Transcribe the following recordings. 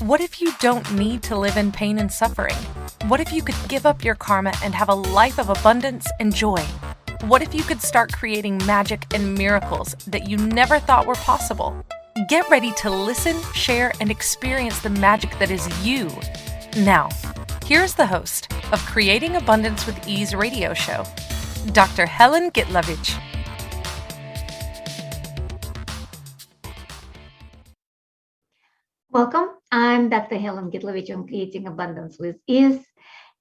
What if you don't need to live in pain and suffering? What if you could give up your karma and have a life of abundance and joy? What if you could start creating magic and miracles that you never thought were possible? Get ready to listen, share, and experience the magic that is you. Now, here's the host of Creating Abundance with Ease radio show, Dr. Helen Gitlevich. Welcome, I'm Dr. Helen Gitlevich on Creating Abundance with Ease,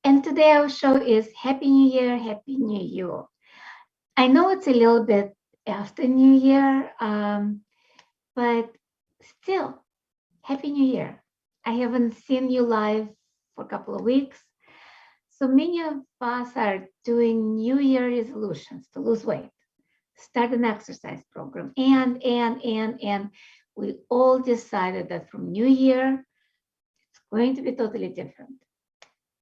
and today our show is Happy New Year, Happy New You. I know it's a little bit after New Year, but still, Happy New Year. I haven't seen you live for a couple of weeks, so many of us are doing New Year resolutions to lose weight, start an exercise program, and we all decided that from New Year, it's going to be totally different.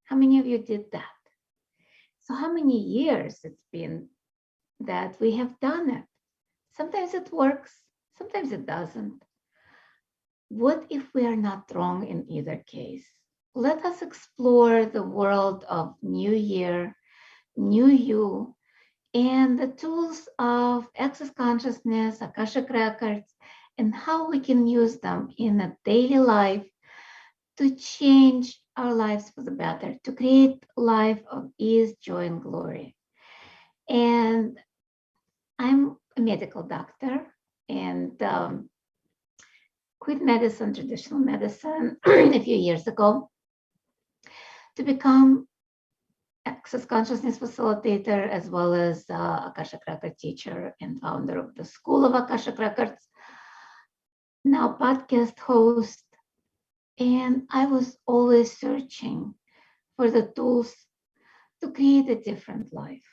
How many of you did that? So how many years it's been that we have done it? Sometimes it works, sometimes it doesn't. What if we are not wrong in either case? Let us explore the world of New Year, New You, and the tools of Access Consciousness, Akashic Records, and how we can use them in a daily life to change our lives for the better, to create a life of ease, joy, and glory. And I'm a medical doctor and quit medicine, traditional medicine, a few years ago to become Access Consciousness Facilitator, as well as Akashic Record teacher and founder of the School of Akashic Records, now podcast host. And I was always searching for the tools to create a different life.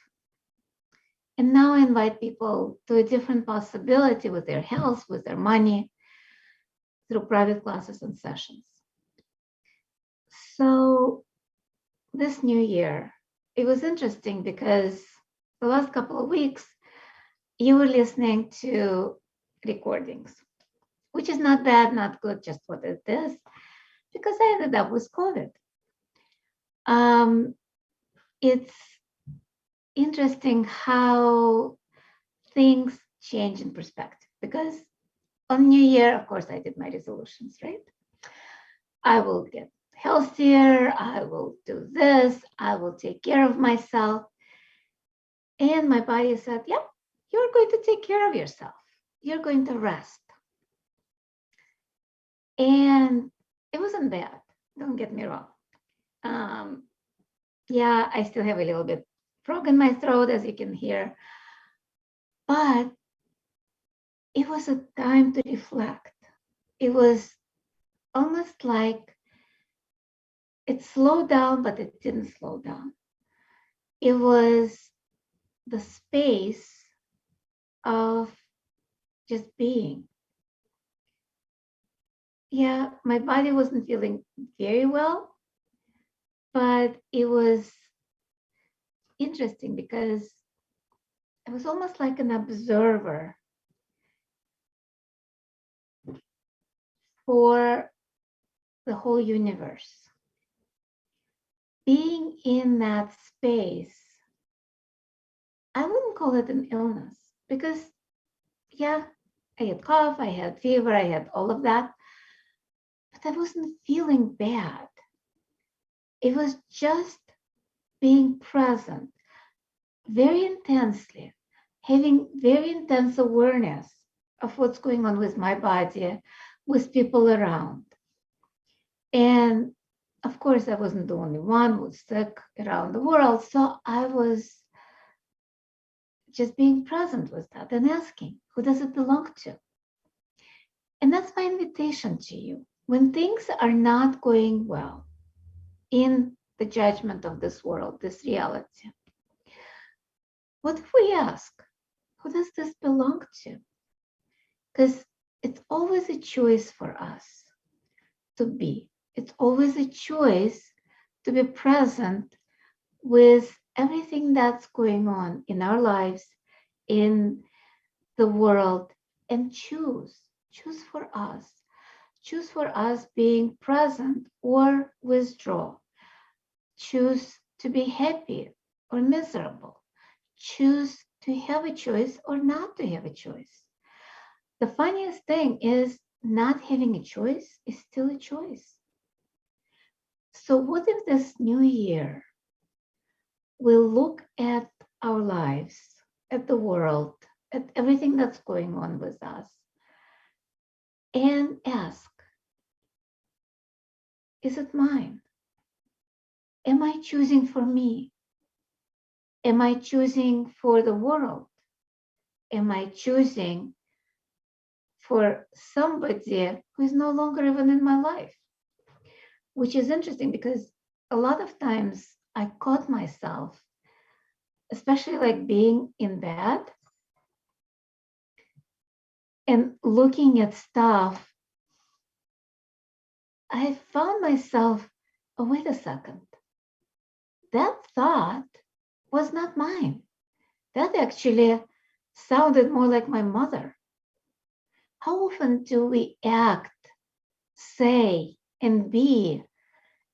And now I invite people to a different possibility with their health, with their money, through private classes and sessions. So this new year, it was interesting because the last couple of weeks, you were listening to recordings, which is not bad, not good, just what it is, because I ended up with COVID. It's interesting how things change in perspective, because on New Year, of course, I did my resolutions, right? I will get healthier, I will do this, I will take care of myself. And my body said, yeah, you're going to take care of yourself. You're going to rest. And it wasn't bad, don't get me wrong. Yeah, I still have a little bit frog in my throat, as you can hear, but it was a time to reflect. It was almost like it slowed down, but it didn't slow down. It was the space of just being. Yeah, my body wasn't feeling very well, but it was interesting because I was almost like an observer for the whole universe. Being in that space, I wouldn't call it an illness because, yeah, I had cough, I had fever, I had all of that, but I wasn't feeling bad. It was just being present very intensely, having very intense awareness of what's going on with my body, with people around. And of course, I wasn't the only one who was sick around the world. So I was just being present with that and asking, who does it belong to? And that's my invitation to you. When things are not going well in the judgment of this world, this reality, what if we ask, who does this belong to? Because it's always a choice for us to be. It's always a choice to be present with everything that's going on in our lives, in the world, and choose for us. Choose for us being present or withdraw. Choose to be happy or miserable. Choose to have a choice or not to have a choice. The funniest thing is not having a choice is still a choice. So what if this new year we'll look at our lives, at the world, at everything that's going on with us, and ask, is it mine? Am I choosing for me? Am I choosing for the world? Am I choosing for somebody who is no longer even in my life? Which is interesting because a lot of times I caught myself, especially like being in bed and looking at stuff. I found myself, oh, wait a second. That thought was not mine. That actually sounded more like my mother. How often do we act, say, and be,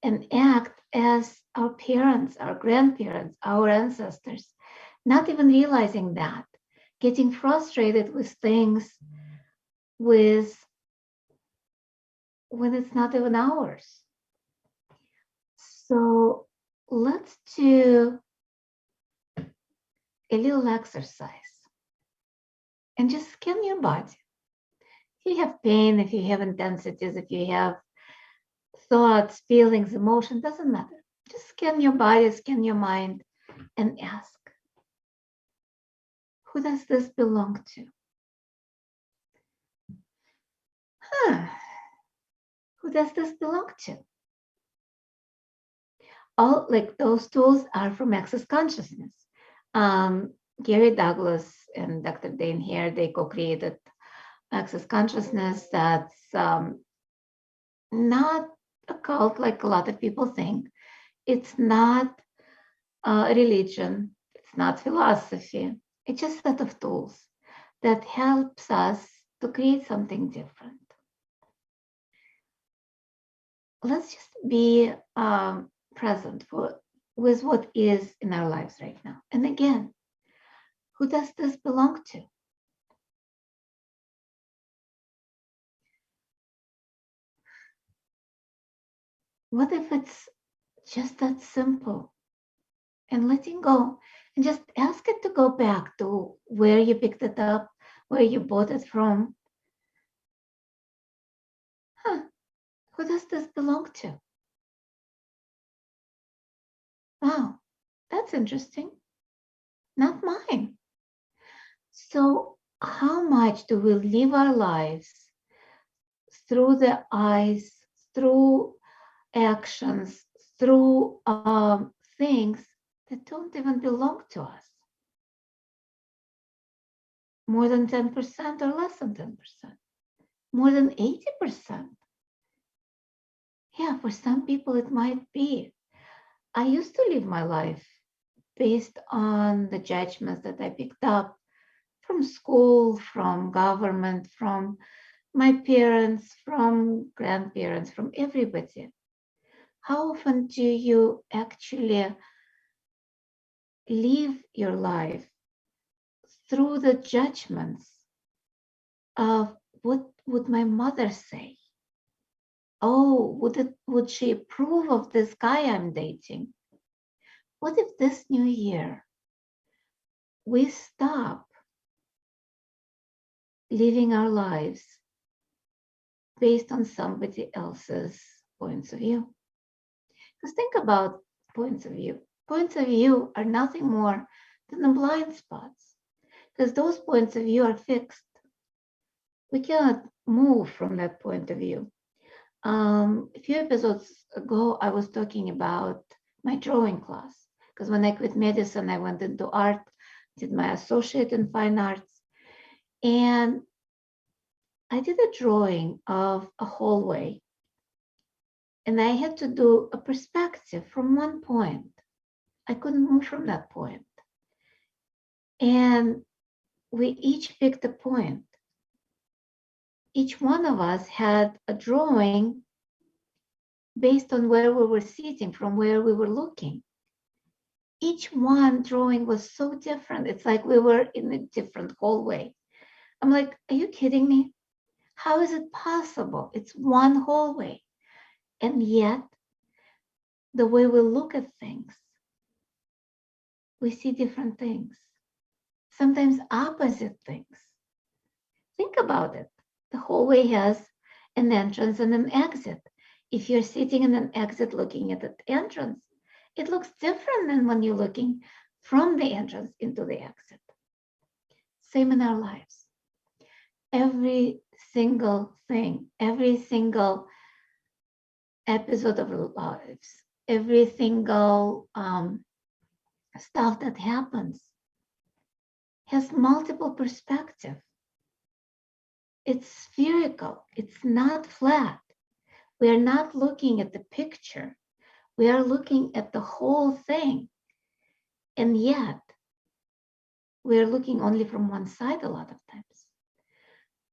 and act as our parents, our grandparents, our ancestors, not even realizing that, getting frustrated with things when it's not even ours. So let's do a little exercise and just scan your body. If you have pain, if you have intensities, if you have thoughts, feelings, emotion, doesn't matter. Just scan your body, scan your mind, and ask, who does this belong to? Who does this belong to? All like those tools are from Access Consciousness. Gary Douglas and Dr. Dane Hare, they co-created Access Consciousness. That's not a cult like a lot of people think. It's not a religion. It's not philosophy. It's just a set of tools that helps us to create something different. Let's just be present with what is in our lives right now. And again, who does this belong to? What if it's just that simple? And letting go and just ask it to go back to where you picked it up, where you bought it from. Who does this belong to? Wow, that's interesting. Not mine. So how much do we live our lives through the eyes, through actions, through things that don't even belong to us? More than 10% or less than 10%? More than 80%? Yeah, for some people it might be. I used to live my life based on the judgments that I picked up from school, from government, from my parents, from grandparents, from everybody. How often do you actually live your life through the judgments of what would my mother say? Oh, would she approve of this guy I'm dating? What if this new year we stop living our lives based on somebody else's points of view? Because think about points of view. Points of view are nothing more than the blind spots, because those points of view are fixed. We cannot move from that point of view. A few episodes ago, I was talking about my drawing class, because when I quit medicine, I went into art, did my associate in fine arts, and I did a drawing of a hallway, and I had to do a perspective from one point. I couldn't move from that point. And we each picked a point. each one of us had a drawing based on where we were sitting, from where we were looking. Each one drawing was so different. It's like we were in a different hallway. I'm like, are you kidding me? How is it possible? It's one hallway. And yet, the way we look at things, we see different things, sometimes opposite things. Think about it. The hallway has an entrance and an exit. If you're sitting in an exit looking at the entrance, it looks different than when you're looking from the entrance into the exit. Same in our lives. Every single thing, every single episode of our lives, every single stuff that happens has multiple perspectives. It's spherical. It's not flat. We are not looking at the picture. We are looking at the whole thing. And yet, we are looking only from one side a lot of times.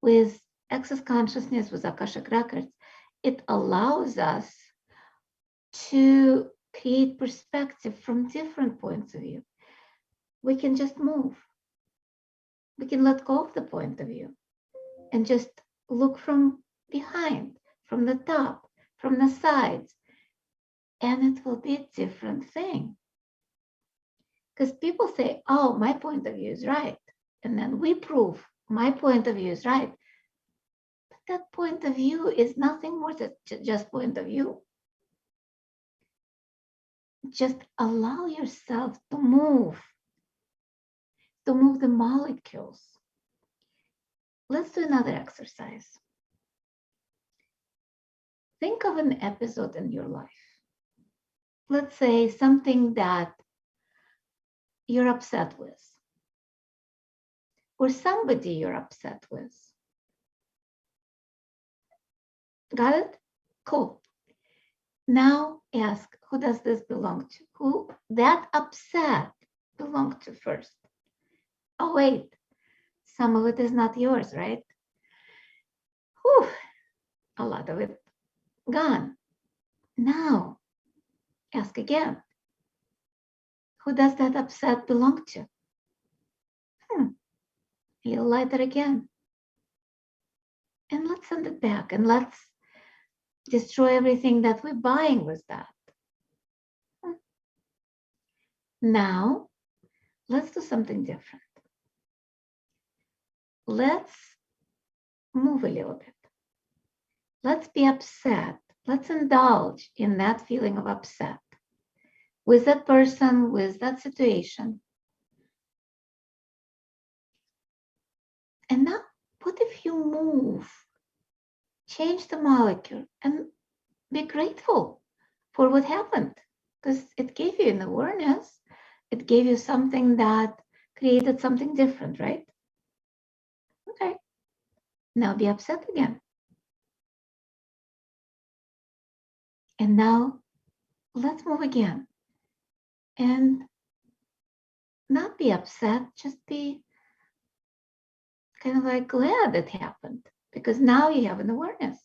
With Access Consciousness, with Akashic Records, it allows us to create perspective from different points of view. We can just move. We can let go of the point of view and just look from behind, from the top, from the sides, and it will be a different thing. Because people say, oh, my point of view is right. And then we prove my point of view is right. But that point of view is nothing more than just point of view. Just allow yourself to move the molecules. Let's do another exercise. Think of an episode in your life. Let's say something that you're upset with, or somebody you're upset with. Got it? Cool. Now ask, who does this belong to? Who that upset belong to first? Oh, wait, some of it is not yours, right? Whew, a lot of it gone. Now, ask again. Who does that upset belong to? A little lighter again. And let's send it back and let's destroy everything that we're buying with that. Now, let's do something different. Let's move a little bit. Let's be upset. Let's indulge in that feeling of upset with that person, with that situation. And now, what if you move, change the molecule, and be grateful for what happened? Because it gave you an awareness. It gave you something that created something different, right? Okay. Now be upset again. And now let's move again. And not be upset, just be kind of like glad it happened, because now you have an awareness.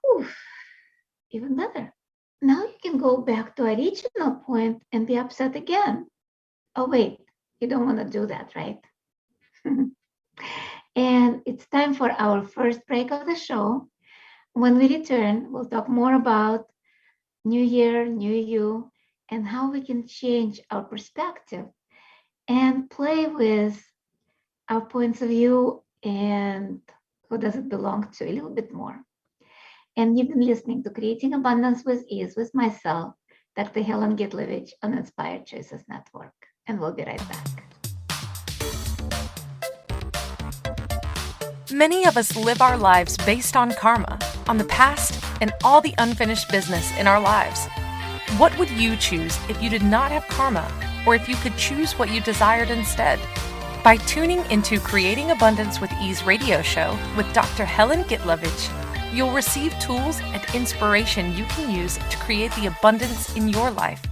Whew, even better. Now you can go back to original point and be upset again. Oh, wait, you don't want to do that, right? And it's time for our first break of the show. When we return, we'll talk more about New Year, New You, and how we can change our perspective and play with our points of view and who does it belong to a little bit more. And you've been listening to Creating Abundance with Ease with myself, Dr. Helen Gitlevich on Inspired Choices Network. And we'll be right back. Many of us live our lives based on karma, on the past, and all the unfinished business in our lives. What would you choose if you did not have karma, or if you could choose what you desired instead? By tuning into Creating Abundance with Ease radio show with Dr. Helen Gitlevich, you'll receive tools and inspiration you can use to create the abundance in your life.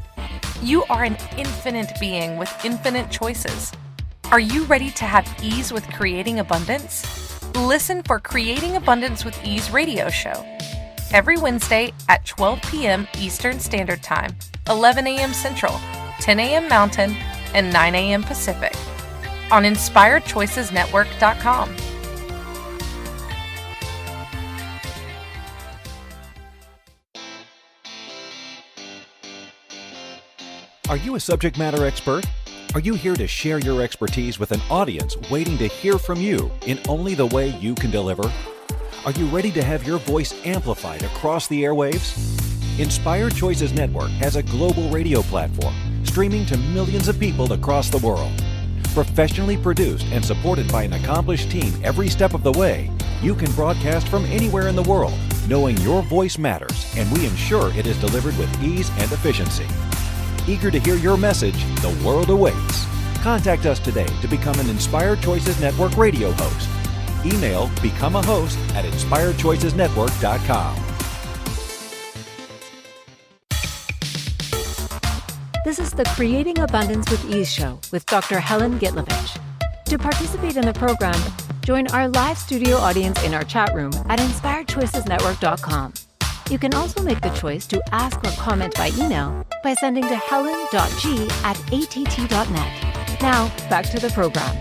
You are an infinite being with infinite choices. Are you ready to have ease with creating abundance? Listen for Creating Abundance with Ease radio show every Wednesday at 12 p.m. Eastern Standard Time, 11 a.m. Central, 10 a.m. Mountain, and 9 a.m. Pacific on InspiredChoicesNetwork.com. Are you a subject matter expert? Are you here to share your expertise with an audience waiting to hear from you in only the way you can deliver? Are you ready to have your voice amplified across the airwaves? Inspired Choices Network has a global radio platform streaming to millions of people across the world. Professionally produced and supported by an accomplished team every step of the way, you can broadcast from anywhere in the world, knowing your voice matters, and we ensure it is delivered with ease and efficiency. Eager to hear your message, the world awaits. Contact us today to become an Inspired Choices Network radio host. Email become a host at inspiredchoicesnetwork.com. This is the Creating Abundance with Ease show with Dr. Helen Gitlevich. To participate in the program, join our live studio audience in our chat room at inspiredchoicesnetwork.com. You can also make the choice to ask or comment by email by sending to helen.g@att.net. Now, back to the program.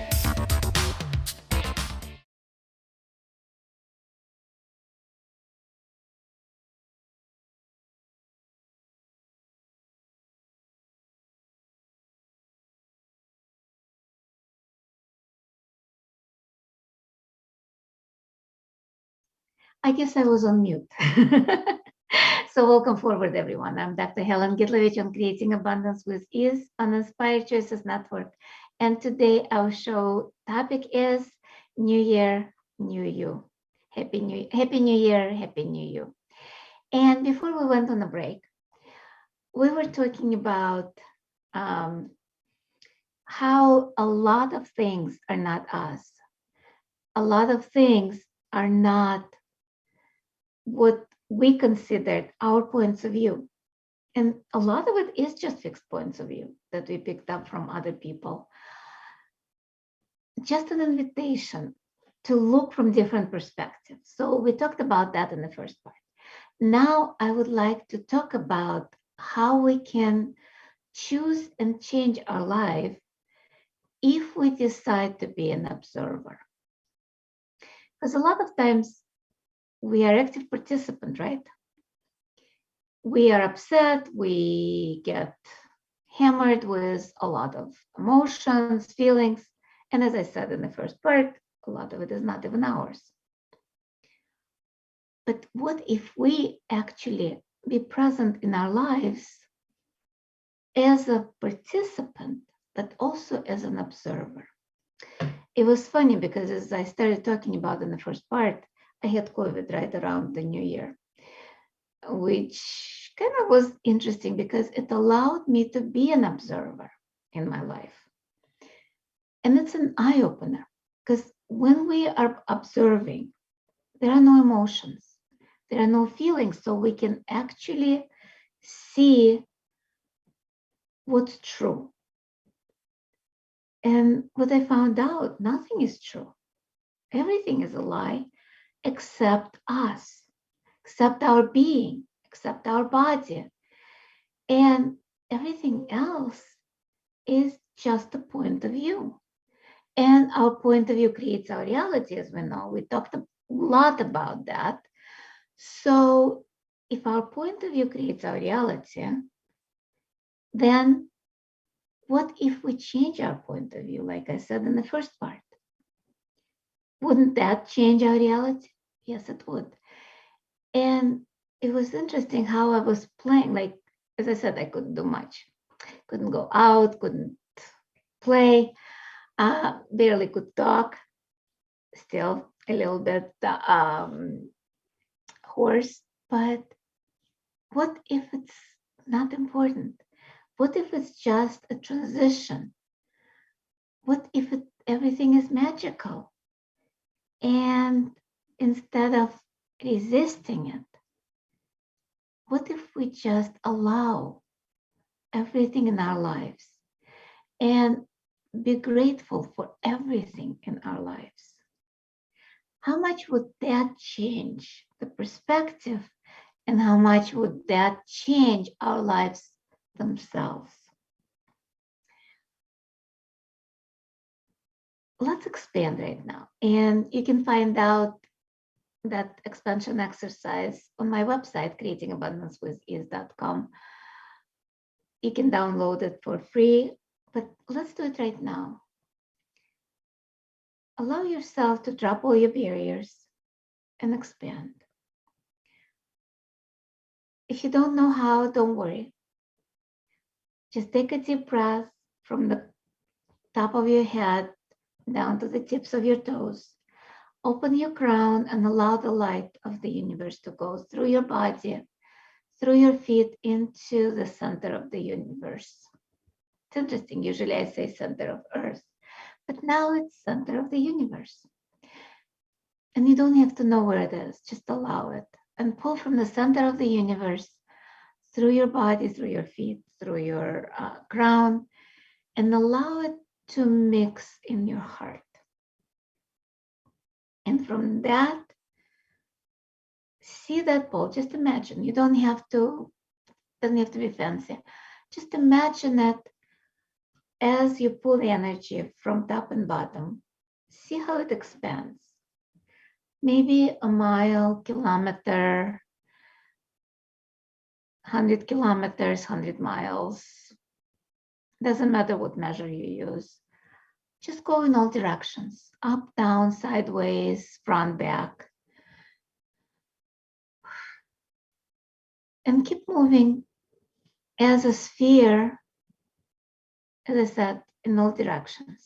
I guess I was on mute. So welcome forward, everyone. I'm Dr. Helen Gitlevich on Creating Abundance with Ease on Inspired Choices Network. And today our show topic is New Year, New You. Happy New Year, Happy New You. And before we went on a break, we were talking about how a lot of things are not us. A lot of things are not what we considered our points of view. And a lot of it is just fixed points of view that we picked up from other people. Just an invitation to look from different perspectives. So we talked about that in the first part. Now I would like to talk about how we can choose and change our life if we decide to be an observer. Because a lot of times we are active participant, right? We are upset, we get hammered with a lot of emotions, feelings. And as I said in the first part, a lot of it is not even ours. But what if we actually be present in our lives as a participant, but also as an observer? It was funny because as I started talking about in the first part, I had COVID right around the new year, which kind of was interesting because it allowed me to be an observer in my life. And it's an eye-opener because when we are observing, there are no emotions, there are no feelings, so we can actually see what's true. And what I found out, nothing is true. Everything is a lie except us, except our being, except our body. And everything else is just a point of view. And our point of view creates our reality, as we know. We talked a lot about that. So if our point of view creates our reality, then what if we change our point of view, like I said in the first part? Wouldn't that change our reality? Yes, it would. And it was interesting how I was playing. Like, as I said, I couldn't do much. Couldn't go out, couldn't play, barely could talk. Still a little bit hoarse. But what if it's not important? What if it's just a transition? What if everything is magical? And instead of resisting it, what if we just allow everything in our lives? And be grateful for everything in our lives, how much would that change the perspective, and how much would that change our lives themselves? Let's expand right now. And you can find out that expansion exercise on my website, creatingabundancewithease.com. You can download it for free, but let's do it right now. Allow yourself to drop all your barriers and expand. If you don't know how, don't worry. Just take a deep breath from the top of your head down to the tips of your toes. Open your crown and allow the light of the universe to go through your body, through your feet into the center of the universe. It's interesting, usually I say center of earth, but now it's center of the universe. And you don't have to know where it is, just allow it. And pull from the center of the universe through your body, through your feet, through your crown, and allow it to mix in your heart. And from that, see that ball. Just imagine. You don't have to, doesn't have to be fancy. Just imagine it as you pull the energy from top and bottom. See how it expands. Maybe a mile, kilometer, 100 kilometers, 100 miles. Doesn't matter what measure you use. Just go in all directions, up, down, sideways, front, back. And keep moving as a sphere, as I said, in all directions.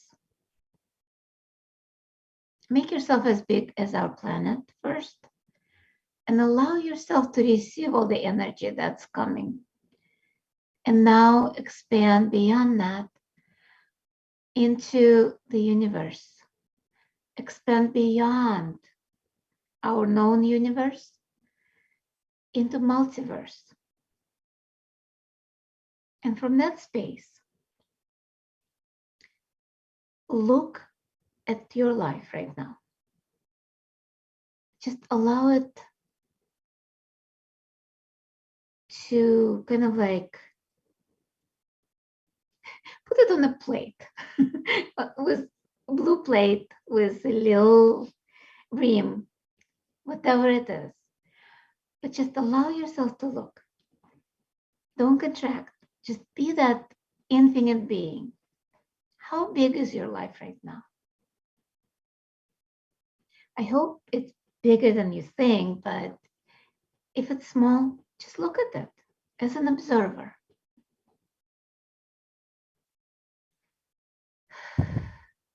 Make yourself as big as our planet first, and allow yourself to receive all the energy that's coming. And now expand beyond that into the universe. Expand beyond our known universe into multiverse. And from that space, look at your life right now. Just allow it to kind of like put it on a plate with a blue plate with a little rim, whatever it is. But just allow yourself to look. Don't contract. Just be that infinite being. How big is your life right now? I hope it's bigger than you think, but if it's small, just look at it as an observer.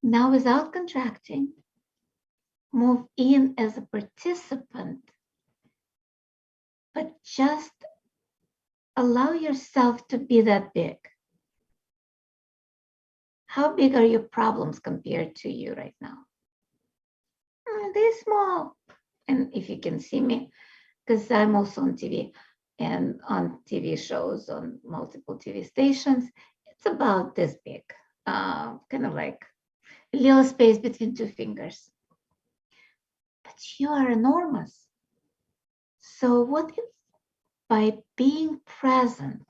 Now, without contracting, move in as a participant, but just allow yourself to be that big. How big are your problems compared to you right now? They're small. And if you can see me, because I'm also on TV and on TV shows on multiple TV stations, it's about this big, kind of like a little space between two fingers. But you are enormous. So what if by being present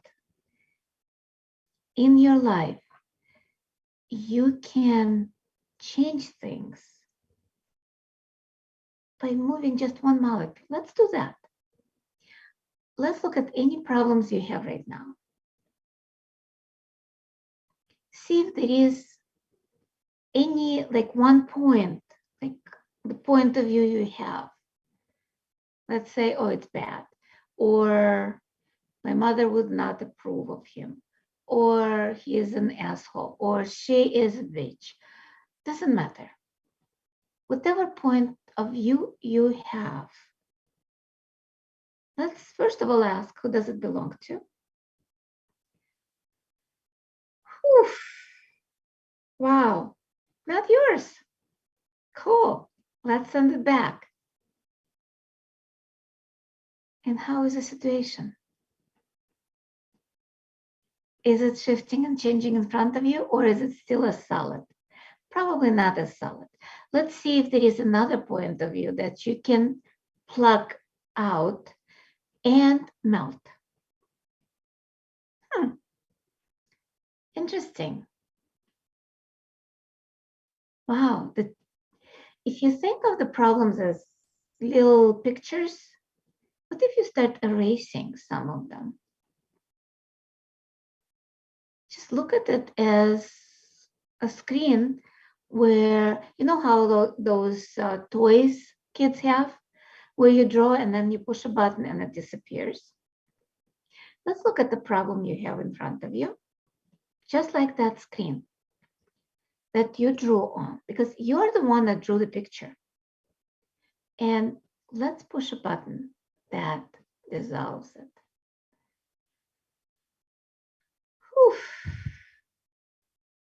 in your life, you can change things by moving just one molecule? Let's do that. Let's look at any problems you have right now. See if there is any, like one point, like the point of view you have. Let's say, oh, it's bad, or my mother would not approve of him, or he is an asshole, or she is a bitch. Doesn't matter. Whatever point of view you have, let's first of all ask, who does it belong to? Whew. Wow, not yours. Cool. Let's send it back. And how is the situation? Is it shifting and changing in front of you, or is it still as solid? Probably not as solid. Let's see if there is another point of view that you can plug out and melt. Interesting. Wow. If you think of the problems as little pictures, what if you start erasing some of them? Just look at it as a screen where, you know how those toys kids have, where you draw and then you push a button and it disappears. Let's look at the problem you have in front of you, just like that screen that you drew on, because you're the one that drew the picture. And let's push a button that dissolves it. Whew.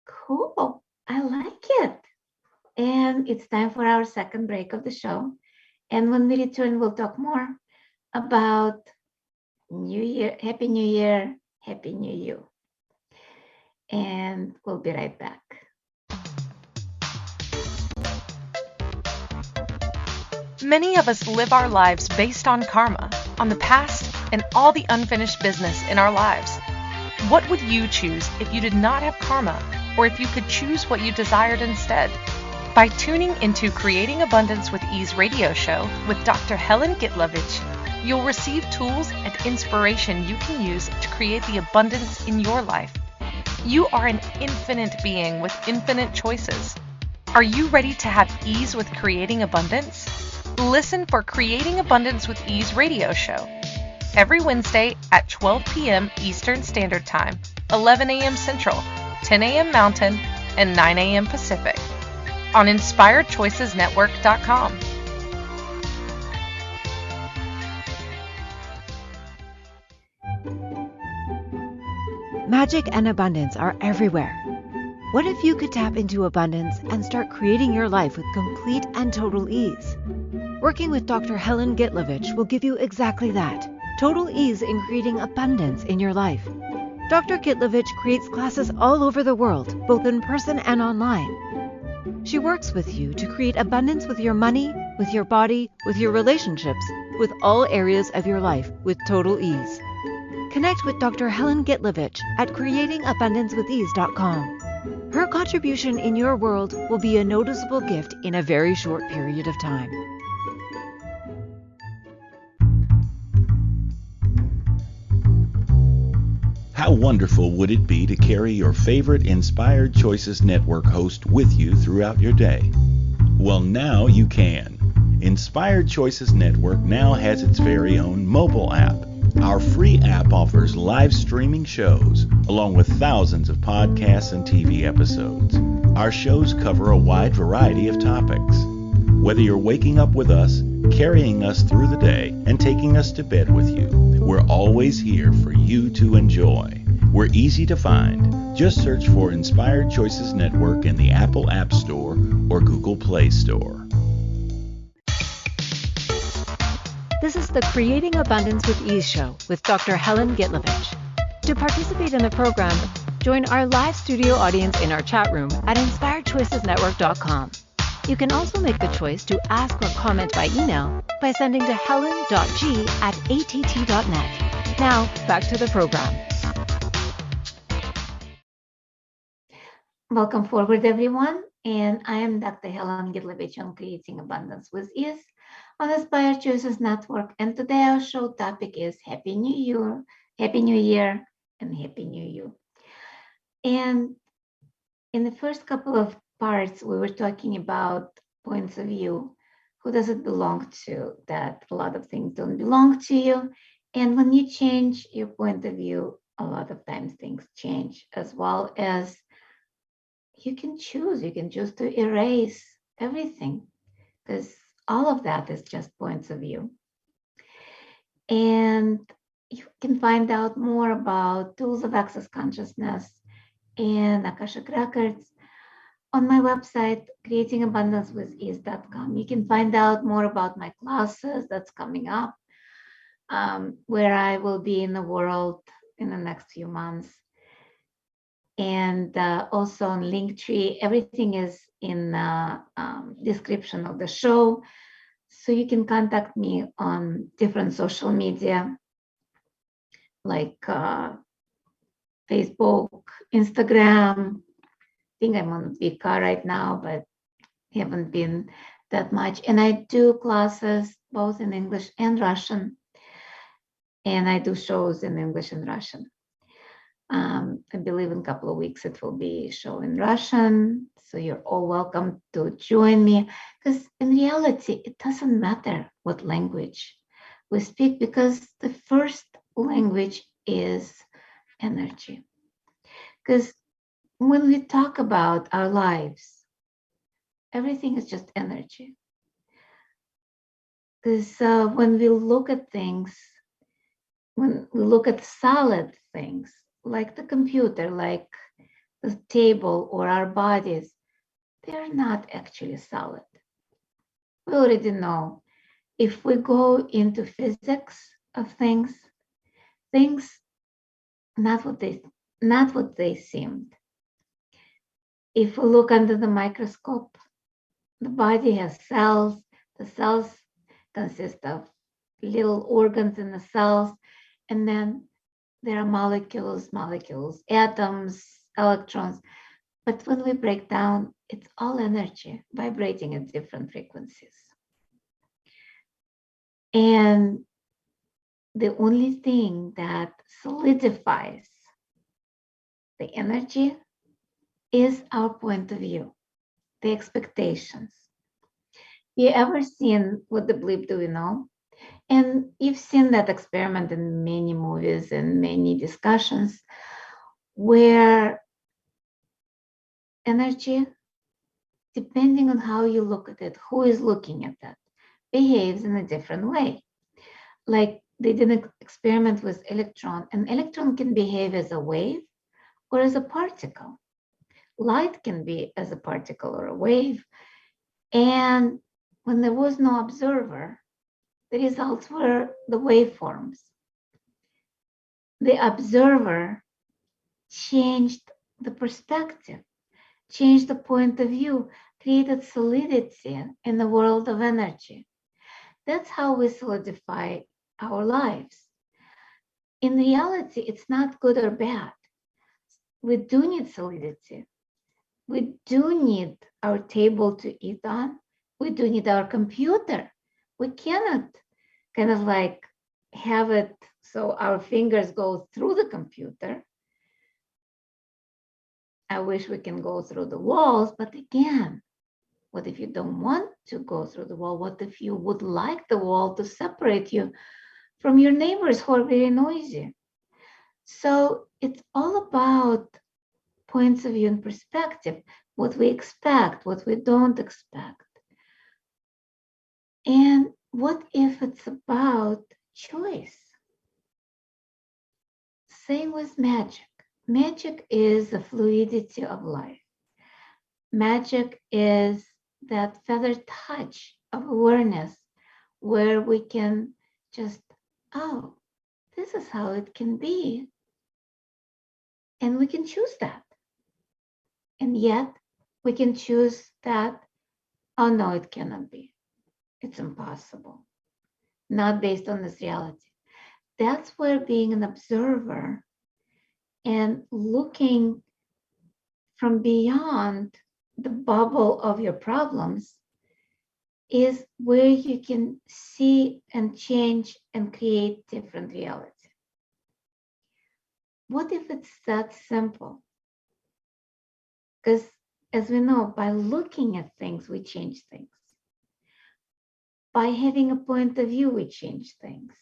Cool. I like it. And it's time for our second break of the show. And when we return, we'll talk more about New Year, Happy New Year, Happy New You. And we'll be right back. Many of us live our lives based on karma, on the past, and all the unfinished business in our lives. What would you choose if you did not have karma, or if you could choose what you desired instead? By tuning into Creating Abundance with Ease radio show with Dr. Helen Gitlevich, you'll receive tools and inspiration you can use to create the abundance in your life. You are an infinite being with infinite choices. Are you ready to have ease with creating abundance? Listen for Creating Abundance with Ease radio show every Wednesday at 12 p.m. Eastern Standard Time, 11 a.m. Central, 10 a.m. Mountain, and 9 a.m. Pacific on InspiredChoicesNetwork.com. Magic and abundance are everywhere. What if you could tap into abundance and start creating your life with complete and total ease? Working with Dr. Helen Gitlevich will give you exactly that, total ease in creating abundance in your life. Dr. Gitlevich creates classes all over the world, both in person and online. She works with you to create abundance with your money, with your body, with your relationships, with all areas of your life with total ease. Connect with Dr. Helen Gitlevich at creatingabundancewithease.com. Her contribution in your world will be a noticeable gift in a very short period of time. How wonderful would it be to carry your favorite Inspired Choices Network host with you throughout your day? Well, now you can. Inspired Choices Network now has its very own mobile app. Our free app offers live streaming shows, along with thousands of podcasts and TV episodes. Our shows cover a wide variety of topics. Whether you're waking up with us, carrying us through the day, and taking us to bed with you, we're always here for you to enjoy. We're easy to find. Just search for Inspired Choices Network in the Apple App Store or Google Play Store. This is the Creating Abundance with Ease show with Dr. Helen Gitlevich. To participate in the program, join our live studio audience in our chat room at InspiredChoicesNetwork.com. You can also make the choice to ask or comment by email by sending to helen.g@att.net. Now, back to the program. Welcome forward, everyone. And I am Dr. Helen Gitlevich on Creating Abundance with Ease on Inspired Choices Network. And today our show topic is Happy New Year, Happy New Year, and Happy New You. And in the first couple of parts, we were talking about points of view. Who does it belong to? That a lot of things don't belong to you. And when you change your point of view, a lot of times things change, as well as you can choose to erase everything, because all of that is just points of view. And you can find out more about tools of access consciousness and Akashic Records on my website, creatingabundancewithease.com. You can find out more about my classes that's coming up, where I will be in the world in the next few months. and also on Linktree. Everything is in description of the show. So you can contact me on different social media like Facebook, Instagram. I think I'm on VK right now, but haven't been that much. And I do classes both in English and Russian. And I do shows in English and Russian. I believe in a couple of weeks it will be a show in Russian. So you're all welcome to join me, because in reality, it doesn't matter what language we speak, because the first language is energy. Because when we talk about our lives, everything is just energy. Because when we look at things, when we look at solid things, like the computer, like the table or our bodies, they're not actually solid. We already know if we go into physics of things not what they seemed. If we look under the microscope, the body has cells. The cells consist of little organs in the cells, and then there are molecules, atoms, electrons. But when we break down, it's all energy vibrating at different frequencies. And the only thing that solidifies the energy is our point of view, the expectations. You ever seen What the Bleep Do We Know? And you've seen that experiment in many movies and many discussions where energy, depending on how you look at it, who is looking at that, behaves in a different way. Like they did an experiment with electron. An electron can behave as a wave or as a particle. Light can be as a particle or a wave. And when there was no observer, the results were the waveforms. The observer changed the perspective, changed the point of view, created solidity in the world of energy. That's how we solidify our lives. In reality, it's not good or bad. We do need solidity. We do need our table to eat on. We do need our computer. We cannot kind of like have it so our fingers go through the computer. I wish we can go through the walls, but again, what if you don't want to go through the wall? What if you would like the wall to separate you from your neighbors who are very noisy? So it's all about points of view and perspective, what we expect, what we don't expect. And what if it's about choice? Same with magic. Magic is the fluidity of life. Magic is that feather touch of awareness where we can just, oh, this is how it can be. And we can choose that. And yet we can choose that, oh no, it cannot be. It's impossible. Not based on this reality. That's where being an observer and looking from beyond the bubble of your problems is where you can see and change and create different reality. What if it's that simple? Because as we know, by looking at things, we change things. By having a point of view, we change things.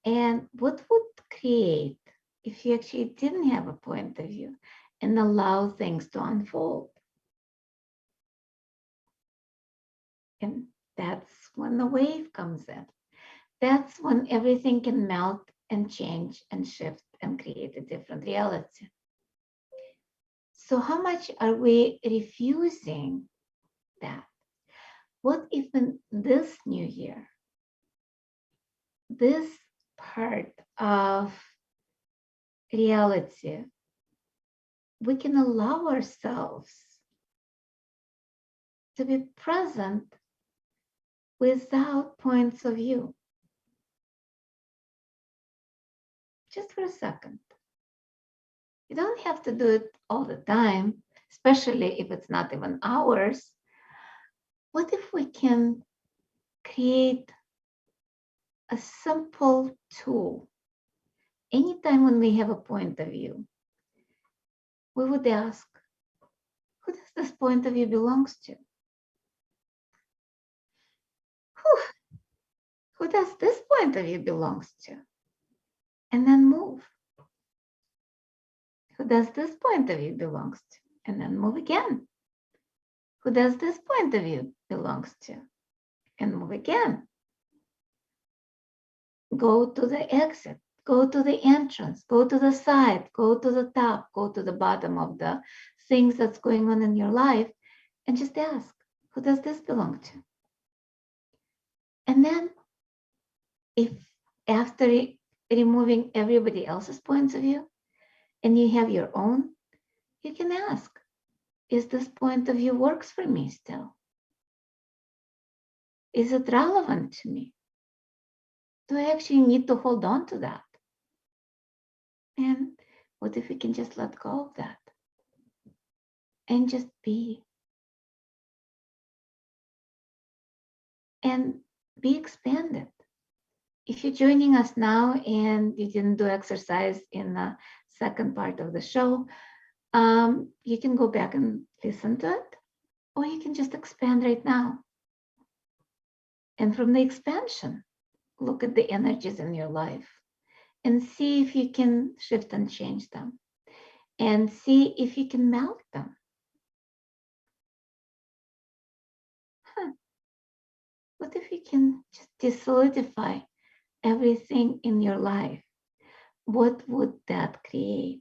And what would create if you actually didn't have a point of view and allow things to unfold? And that's when the wave comes in. That's when everything can melt and change and shift and create a different reality. So how much are we refusing that? What if in this new year, this part of reality we can allow ourselves to be present without points of view. Just for a second. You don't have to do it all the time, especially if it's not even hours. What if we can create a simple tool? Anytime when we have a point of view, we would ask, who does this point of view belongs to? Who does this point of view belongs to? And then move. Who does this point of view belongs to? And then move again. Who does this point of view belongs to? And move again. Go to the exit. Go to the entrance. Go to the side. Go to the top. Go to the bottom of the things that's going on in your life. And just ask, who does this belong to? And then if after removing everybody else's points of view and you have your own, you can ask, is this point of view works for me still? Is it relevant to me? Do I actually need to hold on to that? And what if we can just let go of that and just be? And be expanded. If you're joining us now and you didn't do exercise in the second part of the show, you can go back and listen to it, or you can just expand right now. And from the expansion, look at the energies in your life and see if you can shift and change them, and see if you can melt them. What if you can just desolidify everything in your life? What would that create?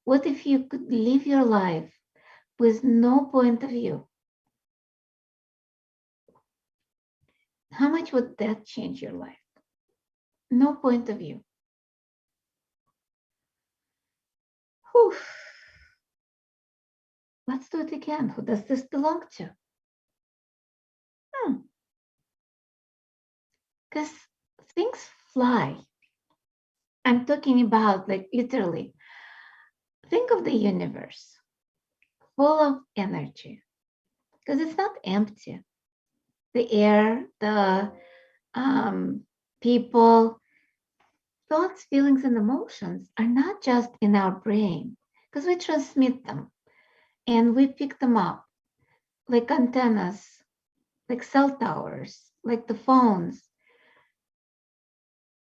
What if you could live your life with no point of view? How much would that change your life? No point of view. Whew. Let's do it again. Who does this belong to? Because things fly. I'm talking about, like, literally. Think of the universe full of energy, because it's not empty. The air, the people, thoughts, feelings, and emotions are not just in our brain, because we transmit them and we pick them up like antennas, like cell towers, like the phones.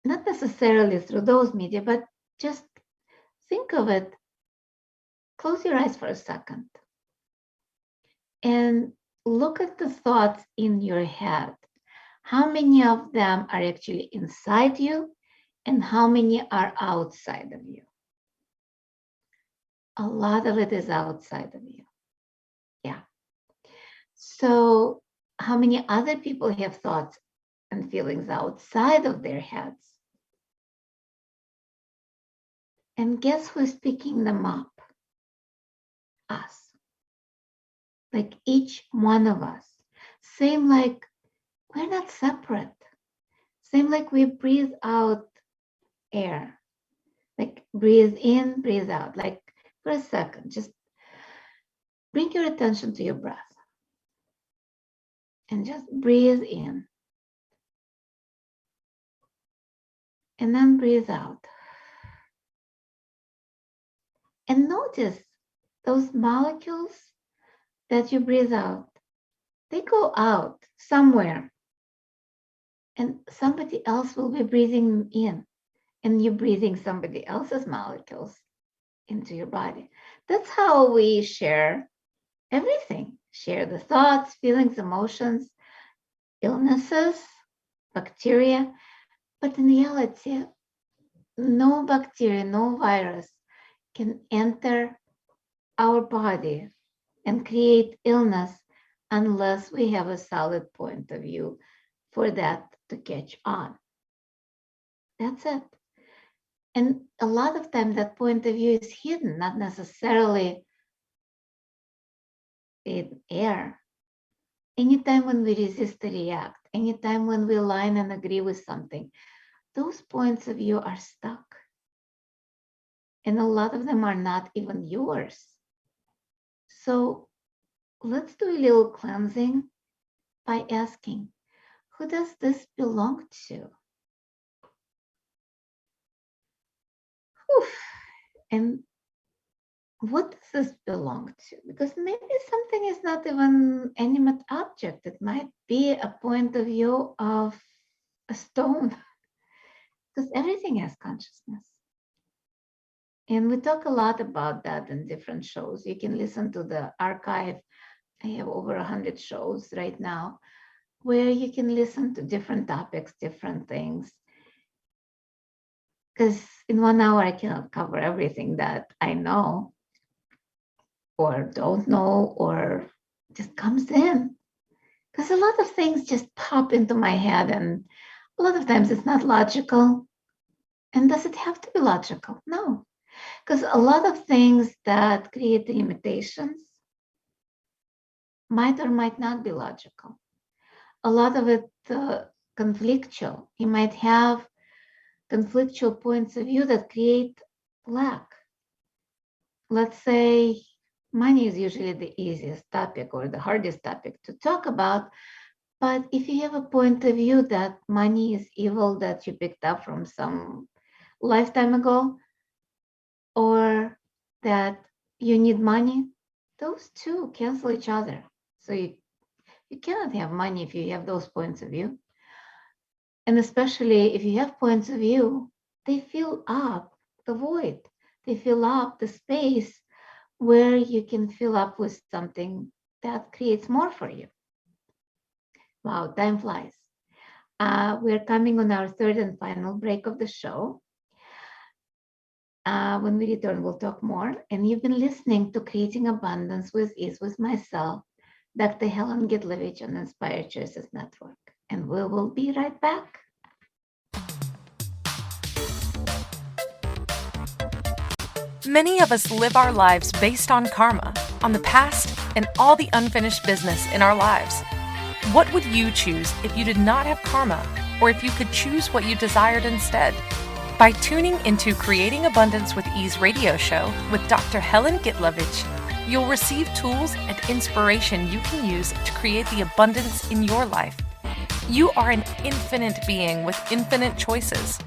Not necessarily through those media, but just think of it. Close your eyes for a second and look at the thoughts in your head. How many of them are actually inside you and how many are outside of you? A lot of it is outside of you. Yeah. So how many other people have thoughts and feelings outside of their heads? And guess who's picking them up? Us. Like each one of us. Same like we're not separate. Same like we breathe out air. Like breathe in, breathe out. Like for a second, just bring your attention to your breath. And just breathe in. And then breathe out. And notice those molecules that you breathe out, they go out somewhere. And somebody else will be breathing in. And you're breathing somebody else's molecules into your body. That's how we share everything. Share the thoughts, feelings, emotions, illnesses, bacteria. But in reality, no bacteria, no virus can enter our body and create illness unless we have a solid point of view for that to catch on. That's it. And a lot of time that point of view is hidden, not necessarily in air. Anytime when we resist to react, anytime when we align and agree with something, those points of view are stuck. And a lot of them are not even yours. So let's do a little cleansing by asking, who does this belong to? Whew. And what does this belong to? Because maybe something is not even animate object. It might be a point of view of a stone, because everything has consciousness. And we talk a lot about that in different shows. You can listen to the archive. I have over 100 shows right now where you can listen to different topics, different things. Because in 1 hour, I cannot cover everything that I know or don't know or just comes in. Because a lot of things just pop into my head, and a lot of times it's not logical. And does it have to be logical? No. Because a lot of things that create the limitations might or might not be logical. A lot of it conflictual. You might have conflictual points of view that create lack. Let's say money is usually the easiest topic or the hardest topic to talk about. But if you have a point of view that money is evil that you picked up from some lifetime ago, or that you need money, those two cancel each other. So you cannot have money if you have those points of view. And especially if you have points of view, they fill up the void. They fill up the space where you can fill up with something that creates more for you. Wow, time flies. We're coming on our third and final break of the show. When we return, we'll talk more. And you've been listening to Creating Abundance with Ease with myself, Dr. Helen Gitlevich on Inspired Choices Network. And we will be right back. Many of us live our lives based on karma, on the past, and all the unfinished business in our lives. What would you choose if you did not have karma, or if you could choose what you desired instead? By tuning into Creating Abundance with Ease radio show with Dr. Helen Gitlevich, you'll receive tools and inspiration you can use to create the abundance in your life. You are an infinite being with infinite choices.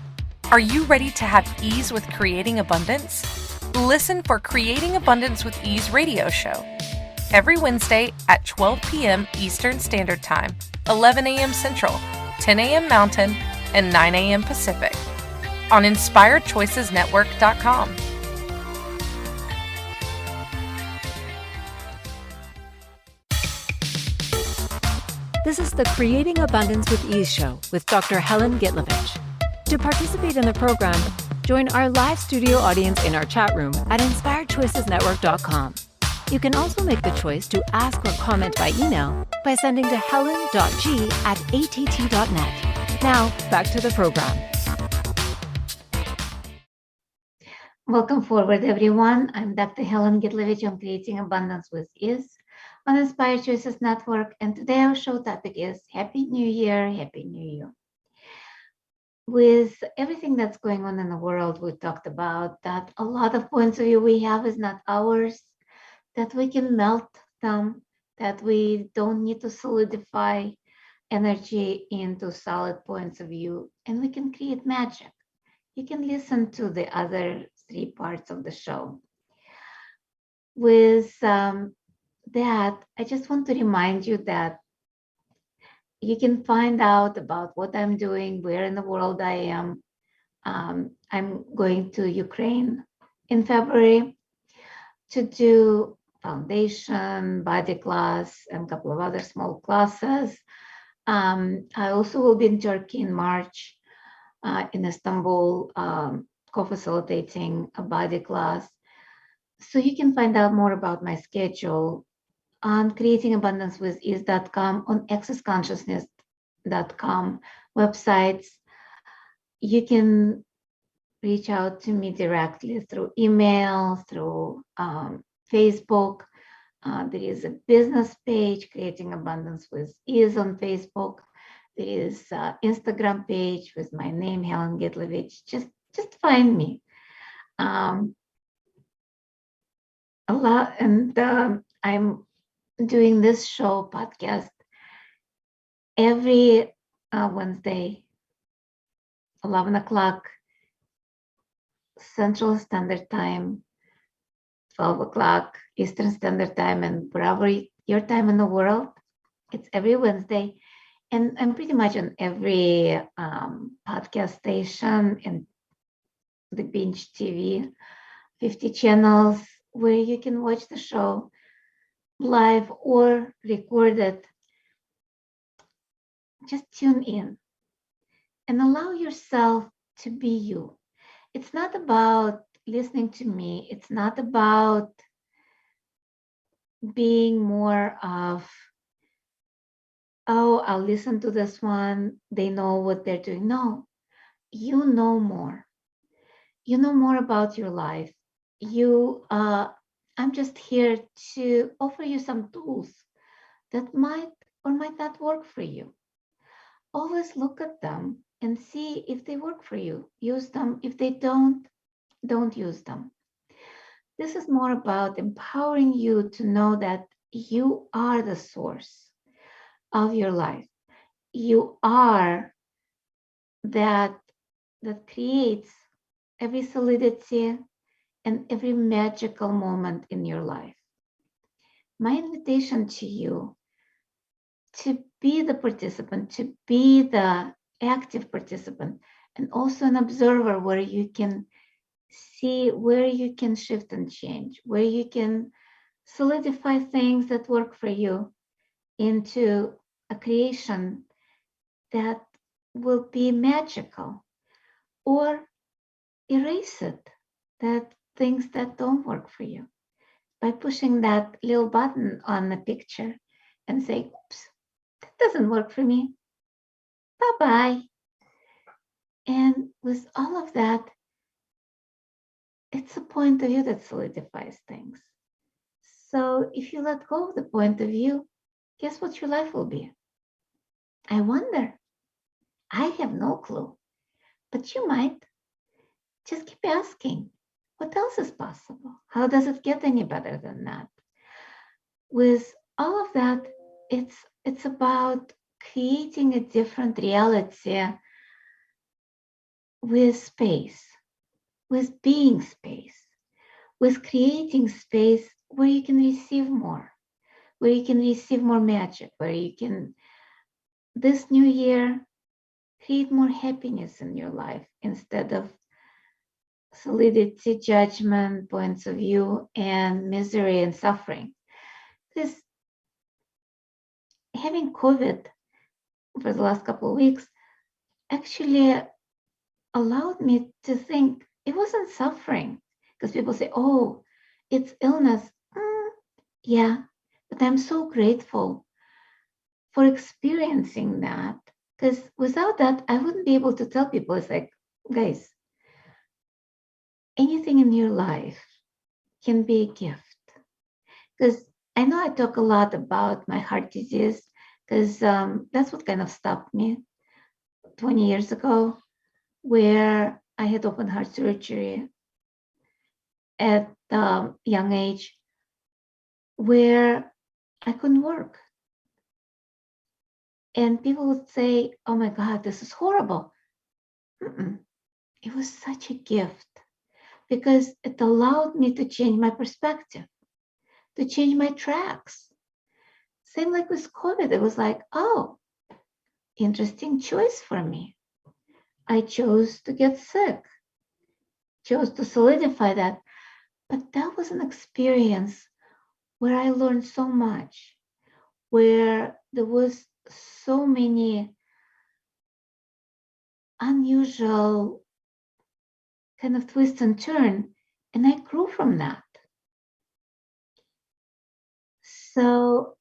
Are you ready to have ease with creating abundance? Listen for Creating Abundance with Ease radio show every Wednesday at 12 p.m. Eastern Standard Time, 11 a.m. Central, 10 a.m. Mountain, and 9 a.m. Pacific on InspiredChoicesNetwork.com. This is the Creating Abundance with Ease show with Dr. Helen Gitlevich. To participate in the program, join our live studio audience in our chat room at InspiredChoicesNetwork.com. You can also make the choice to ask or comment by email by sending to helen.g@att.net. Now, back to the program. Welcome forward, everyone. I'm Dr. Helen Gitlevich on Creating Abundance with Ease on Inspired Choices Network. And today our show topic is Happy New Year, Happy New You. With everything that's going on in the world, we talked about that a lot of points of view we have is not ours, that we can melt them, that we don't need to solidify energy into solid points of view, and we can create magic. You can listen to the other 3 parts of the show. With that, I just want to remind you that you can find out about what I'm doing, where in the world I am. I'm going to Ukraine in February to do foundation, body class, and a couple of other small classes. I also will be in Turkey in March, in Istanbul, co-facilitating a body class. So you can find out more about my schedule on creatingabundancewithease.com, on accessconsciousness.com websites. You can reach out to me directly through email, through Facebook. There is a business page, Creating Abundance with Ease on Facebook. There is an Instagram page with my name, Helen Gitlevich. Just find me. A lot, and I'm doing this show podcast every Wednesday, 11 o'clock Central Standard Time, 12 o'clock Eastern Standard Time, and wherever your time in the world, it's every Wednesday. And I'm pretty much on every podcast station and the Binge TV, 50 channels where you can watch the show live or recorded. Just tune in and allow yourself to be you. It's not about listening to me. It's not about being more of, oh, I'll listen to this one. They know what they're doing. No, you know more. You know more about your life. I'm just here to offer you some tools that might or might not work for you. Always look at them and see if they work for you. Use them. If they don't use them. This is more about empowering you to know that you are the source of your life. You are that creates every solidity and every magical moment in your life. My invitation to you to be the participant, to be the active participant, and also an observer where you can see where you can shift and change, where you can solidify things that work for you into a creation that will be magical, or erase it, that things that don't work for you, by pushing that little button on the picture and say, oops, that doesn't work for me. Bye-bye. And with all of that, it's a point of view that solidifies things. So if you let go of the point of view, guess what your life will be? I wonder. I have no clue, but you might. Just keep asking, what else is possible? How does it get any better than that? With all of that, it's about creating a different reality with space, with being space, with creating space where you can receive more, where you can receive more magic, where you can, this new year, create more happiness in your life instead of solidity, judgment, points of view, and misery and suffering. Because having COVID for the last couple of weeks actually allowed me to think it wasn't suffering. Because people say, oh, it's illness. Yeah, but I'm so grateful for experiencing that. Because without that, I wouldn't be able to tell people, it's like, guys, anything in your life can be a gift. Because I know I talk a lot about my heart disease, because that's what kind of stopped me 20 years ago, where I had open heart surgery at a young age, where I couldn't work. And people would say, oh my God, this is horrible. It was such a gift, because it allowed me to change my perspective, to change my tracks. Same like with COVID, it was like, oh, interesting choice for me. I chose to get sick, chose to solidify that. But that was an experience where I learned so much, where there was so many unusual kind of twist and turn, and I grew from that. So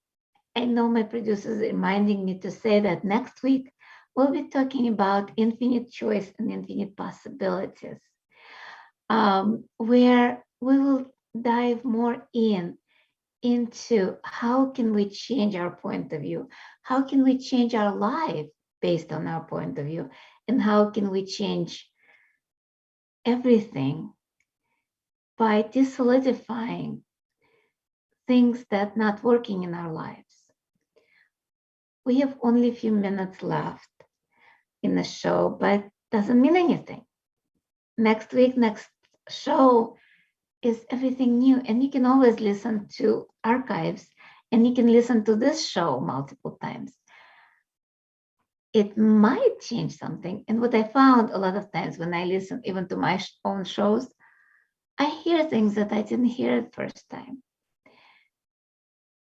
I know my producer is reminding me to say that next week we'll be talking about infinite choice and infinite possibilities. where we will dive more into how can we change our point of view, how can we change our life based on our point of view, and how can we change everything by desolidifying things that not working in our lives. We have only a few minutes left in the show, but doesn't mean anything. Next week, next show is everything new, and you can always listen to archives, and you can listen to this show multiple times. It might change something. And what I found a lot of times when I listen even to my own shows, I hear things that I didn't hear the first time.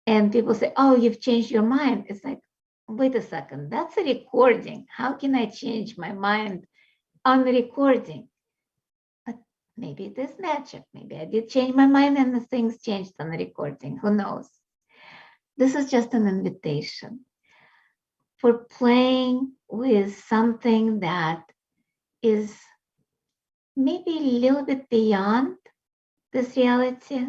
And people say, oh, you've changed your mind. It's like, wait a second, that's a recording. How can I change my mind on the recording? But maybe it is magic. Maybe I did change my mind and the things changed on the recording. Who knows? This is just an invitation for playing with something that is maybe a little bit beyond this reality,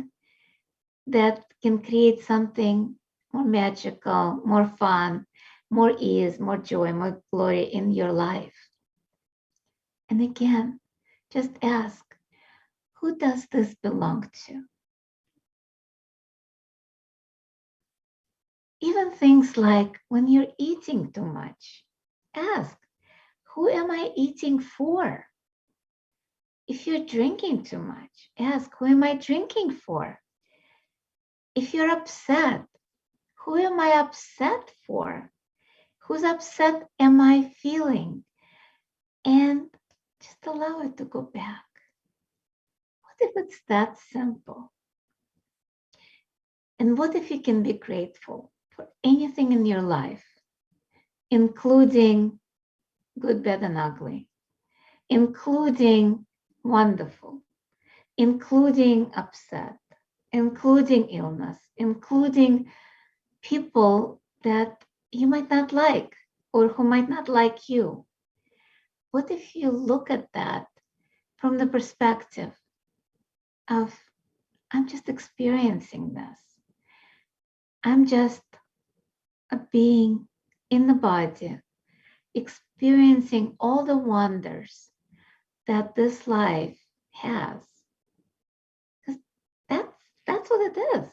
that can create something more magical, more fun, more ease, more joy, more glory in your life. And again, just ask, who does this belong to? Even things like when you're eating too much, ask, who am I eating for? If you're drinking too much, ask, who am I drinking for? If you're upset, who am I upset for? Whose upset am I feeling? And just allow it to go back. What if it's that simple? And what if you can be grateful for anything in your life, including good, bad, and ugly, including wonderful, including upset, including illness, including people that you might not like or who might not like you? What if you look at that from the perspective of, I'm just experiencing this. I'm just a being in the body, experiencing all the wonders that this life has. Because that's what it is.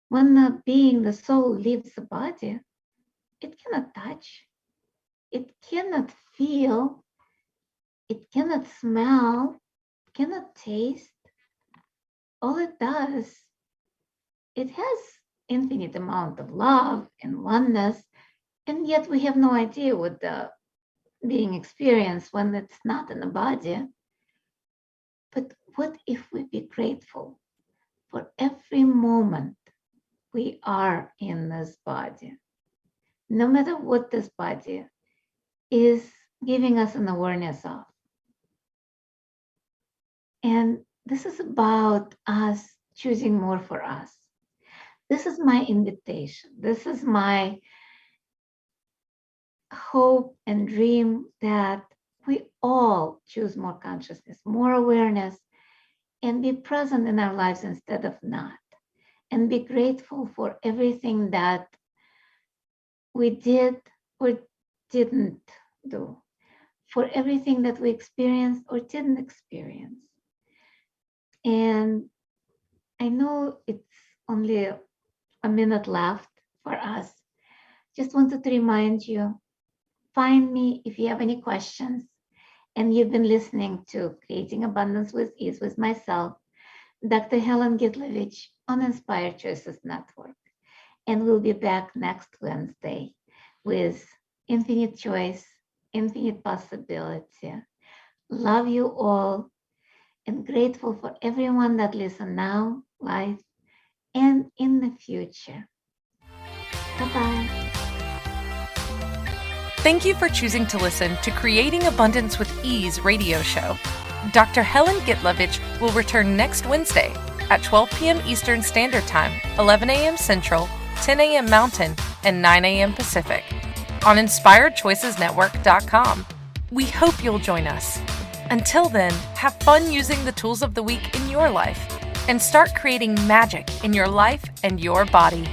When the being, the soul, leaves the body, it cannot touch, it cannot feel, it cannot smell, it cannot taste. All it does, it has infinite amount of love and oneness, and yet we have no idea what the being experienced when it's not in the body. But what if we be grateful for every moment we are in this body, no matter what this body is giving us an awareness of? And this is about us choosing more for us. This is my invitation. This is my hope and dream that we all choose more consciousness, more awareness, and be present in our lives instead of not, and be grateful for everything that we did or didn't do, for everything that we experienced or didn't experience. And I know it's only a minute left for us. Just wanted to remind you, find me if you have any questions. And you've been listening to Creating Abundance with Ease with myself, Dr. Helen Gitlevich, on Inspired Choices Network. And we'll be back next Wednesday with infinite choice, infinite possibility. Love you all, and grateful for everyone that listen now, live, and in the future. Bye-bye. Thank you for choosing to listen to Creating Abundance with Ease radio show. Dr. Helen Gitlevich will return next Wednesday at 12 p.m. Eastern Standard Time, 11 a.m. Central, 10 a.m. Mountain, and 9 a.m. Pacific on InspiredChoicesNetwork.com. We hope you'll join us. Until then, have fun using the tools of the week in your life and start creating magic in your life and your body.